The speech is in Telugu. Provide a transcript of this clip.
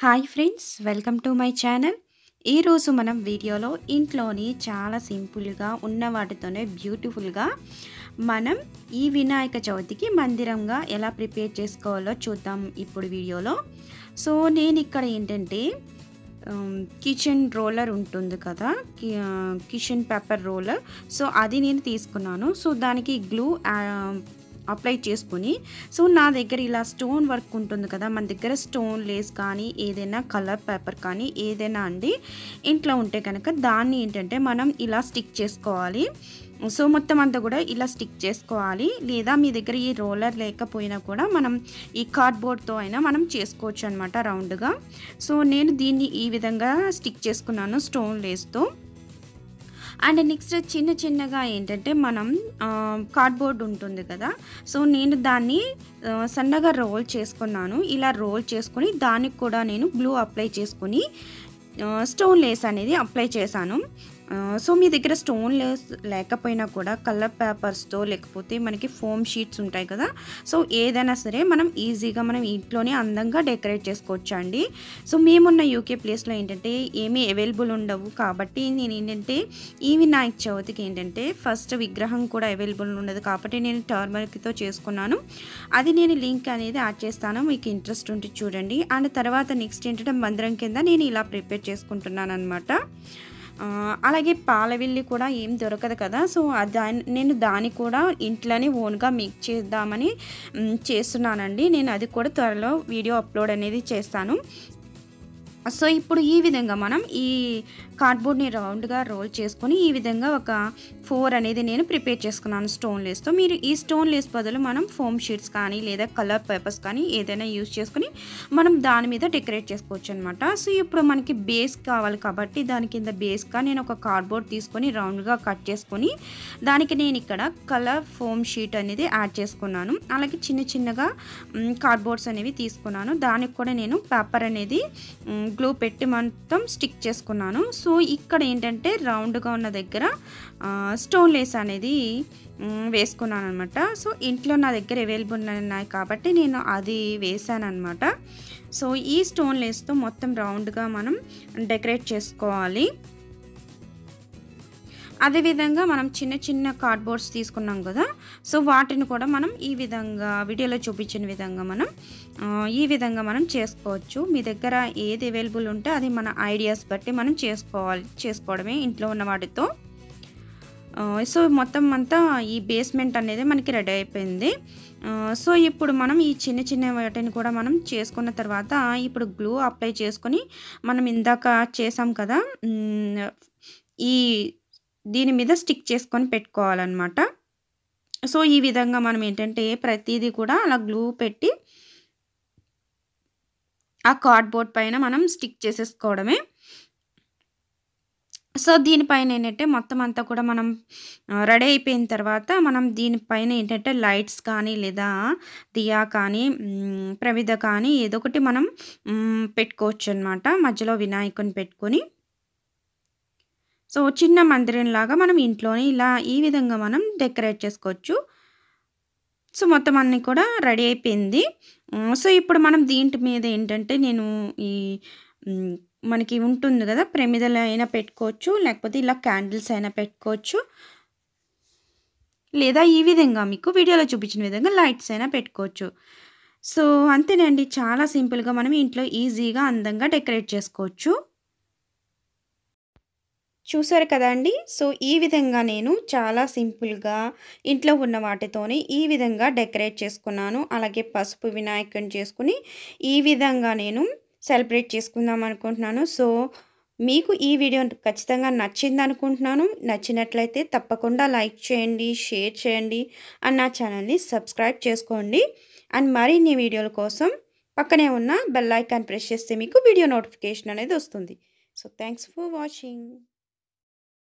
Hi friends, welcome to my channel. ఈరోజు మనం వీడియోలో ఇంట్లోని చాలా సింపుల్గా ఉన్న వాటితోనే బ్యూటిఫుల్గా మనం ఈ వినాయక చవితికి మందిరంగా ఎలా ప్రిపేర్ చేసుకోవాలో చూద్దాం ఇప్పుడు వీడియోలో. సో నేను ఇక్కడ ఏంటంటే కిచెన్ రోలర్ ఉంటుంది కదా, కిచెన్ పేపర్ రోలర్. సో అది నేను తీసుకున్నాను. సో దానికి గ్లూ అప్లై చేసుకుని, సో నా దగ్గర ఇలా స్టోన్ వర్క్ ఉంటుంది కదా, మన దగ్గర స్టోన్ లేస్ కానీ ఏదైనా కలర్ పేపర్ కానీ ఏదైనా అండి ఇంట్లో ఉంటే కనుక దాన్ని ఏంటంటే మనం ఇలా స్టిక్ చేసుకోవాలి. సో మొత్తం అంతా కూడా ఇలా స్టిక్ చేసుకోవాలి. లేదా మీ దగ్గర ఈ రోలర్ లేకపోయినా కూడా మనం ఈ కార్డ్బోర్డ్తో అయినా మనం చేసుకోవచ్చు అనమాట రౌండ్గా. సో నేను దీన్ని ఈ విధంగా స్టిక్ చేసుకున్నాను స్టోన్ లేస్తో. అండ్ నెక్స్ట్ చిన్న చిన్నగా ఏంటంటే మనం కార్డ్బోర్డ్ ఉంటుంది కదా, సో నేను దాన్ని సన్నగా రోల్ చేసుకున్నాను. ఇలా రోల్ చేసుకొని దానికి కూడా నేను గ్లూ అప్లై చేసుకొని స్టోన్ లేస్ అనేది అప్లై చేశాను. సో మీ దగ్గర స్టోన్ లేస్ లేకపోయినా కూడా కలర్ పేపర్స్తో లేకపోతే మనకి ఫోమ్ షీట్స్ ఉంటాయి కదా, సో ఏదైనా సరే మనం ఈజీగా మనం ఇంట్లోనే అందంగా డెకరేట్ చేసుకోవచ్చు అండి. సో మేమున్న యూకే ప్లేస్లో ఏంటంటే ఏమీ అవైలబుల్ ఉండవు కాబట్టి నేను ఏంటంటే ఈ వినాయక చవితికి ఏంటంటే ఫస్ట్ విగ్రహం కూడా అవైలబుల్ ఉండదు కాబట్టి నేను టర్మరిక్తో చేసుకున్నాను. అది నేను లింక్ అనేది యాడ్ చేస్తాను, మీకు ఇంట్రెస్ట్ ఉంటే చూడండి. అండ్ తర్వాత నెక్స్ట్ ఏంటంటే మందిరం కింద నేను ఇలా ప్రిపేర్ చేసుకుంటున్నాను అనమాట. అలాగే పాలవిల్లి కూడా ఏం దొరకదు కదా, సో నేను దాన్ని కూడా ఇంట్లోనే ఓన్గా మిక్స్ చేద్దామని చేస్తున్నానండి. నేను అది కూడా త్వరలో వీడియో అప్లోడ్ అనేది చేస్తాను. సో ఇప్పుడు ఈ విధంగా మనం ఈ కార్డ్బోర్డ్ని రౌండ్గా రోల్ చేసుకొని ఈ విధంగా ఒక 4 అనేది నేను ప్రిపేర్ చేసుకున్నాను స్టోన్ లేస్తో. మీరు ఈ స్టోన్ లేస్ బదులు మనం ఫోమ్ షీట్స్ కానీ లేదా కలర్ పేపర్స్ కానీ ఏదైనా యూజ్ చేసుకుని మనం దాని మీద డెకరేట్ చేసుకోవచ్చు అనమాట. సో ఇప్పుడు మనకి బేస్ కావాలి కాబట్టి దాని కింద బేస్గా నేను ఒక కార్డ్బోర్డ్ తీసుకొని రౌండ్గా కట్ చేసుకొని దానికి నేను ఇక్కడ కలర్ ఫోమ్ షీట్ అనేది యాడ్ చేసుకున్నాను. అలాగే చిన్న చిన్నగా కార్డ్బోర్డ్స్ అనేవి తీసుకున్నాను. దానికి కూడా నేను పేపర్ అనేది గ్లూ పెట్టి మొత్తం స్టిక్ చేసుకున్నాను. సో ఇక్కడ ఏంటంటే రౌండ్గా ఉన్న దగ్గర స్టోన్ లేస్ అనేది వేసుకున్నాను అనమాట. సో ఇంట్లో నా దగ్గర అవైలబుల్ ఉన్నాయి కాబట్టి నేను అది వేసాను అనమాట. సో ఈ స్టోన్ లేస్తో మొత్తం రౌండ్గా మనం డెకరేట్ చేసుకోవాలి. అదేవిధంగా మనం చిన్న చిన్న కార్డ్బోర్డ్స్ తీసుకున్నాం కదా, సో వాటిని కూడా మనం ఈ విధంగా వీడియోలో చూపించిన విధంగా మనం ఈ విధంగా మనం చేసుకోవచ్చు. మీ దగ్గర ఏది అవైలబుల్ ఉంటే అది మన ఐడియాస్ బట్టి మనం చేసుకోవడమే ఇంట్లో ఉన్న వాటితో. సో మొత్తం అంతా ఈ బేస్మెంట్ అనేది మనకి రెడీ అయిపోయింది. సో ఇప్పుడు మనం ఈ చిన్న చిన్న వాటిని కూడా మనం చేసుకున్న తర్వాత ఇప్పుడు గ్లూ అప్లై చేసుకొని మనం ఇందాక చేసాం కదా, ఈ దీని మీద స్టిక్ చేసుకొని పెట్టుకోవాలన్నమాట. సో ఈ విధంగా మనం ఏంటంటే ప్రతిదీ కూడా అలా గ్లూ పెట్టి ఆ కార్డ్బోర్డ్ పైన మనం స్టిక్ చేసేసుకోవడమే. సో దీనిపైన ఏంటంటే మొత్తం అంతా కూడా మనం రెడీ అయిపోయిన తర్వాత మనం దీనిపైన ఏంటంటే లైట్స్ కానీ లేదా దియా కానీ ప్రమిద కానీ ఏదో ఒకటి మనం పెట్టుకోవచ్చు అనమాట. మధ్యలో వినాయకుని పెట్టుకొని సో చిన్న మందిరంలాగా మనం ఇంట్లోనే ఇలా ఈ విధంగా మనం డెకరేట్ చేసుకోవచ్చు. సో మొత్తం అన్నీ కూడా రెడీ అయిపోయింది. సో ఇప్పుడు మనం దీంట్ మీద ఏంటంటే నేను ఈ మనకి ఉంటుంది కదా, ప్రమిదలు అయినా పెట్టుకోవచ్చు లేకపోతే ఇలా క్యాండిల్స్ అయినా పెట్టుకోవచ్చు, లేదా ఈ విధంగా మీకు వీడియోలో చూపించిన విధంగా లైట్స్ అయినా పెట్టుకోవచ్చు. సో అంతేనండి, చాలా సింపుల్గా మనం ఇంట్లో ఈజీగా అందంగా డెకరేట్ చేసుకోవచ్చు. చూసారు కదండి. సో ఈ విధంగా నేను చాలా సింపుల్గా ఇంట్లో ఉన్న వాటితోనే ఈ విధంగా డెకరేట్ చేసుకున్నాను. అలాగే పసుపు వినాయకుని చేసుకుని ఈ విధంగా నేను సెలబ్రేట్ చేసుకుందాం అనుకుంటున్నాను. సో మీకు ఈ వీడియో ఖచ్చితంగా నచ్చింది అనుకుంటున్నాను. నచ్చినట్లయితే తప్పకుండా లైక్ చేయండి, షేర్ చేయండి, అండ్ నా ఛానల్ని సబ్స్క్రైబ్ చేసుకోండి. అండ్ మరిన్ని వీడియోల కోసం పక్కనే ఉన్న బెల్ ఐకాన్ ప్రెస్ చేస్తే మీకు వీడియో నోటిఫికేషన్ అనేది వస్తుంది. So thanks for watching.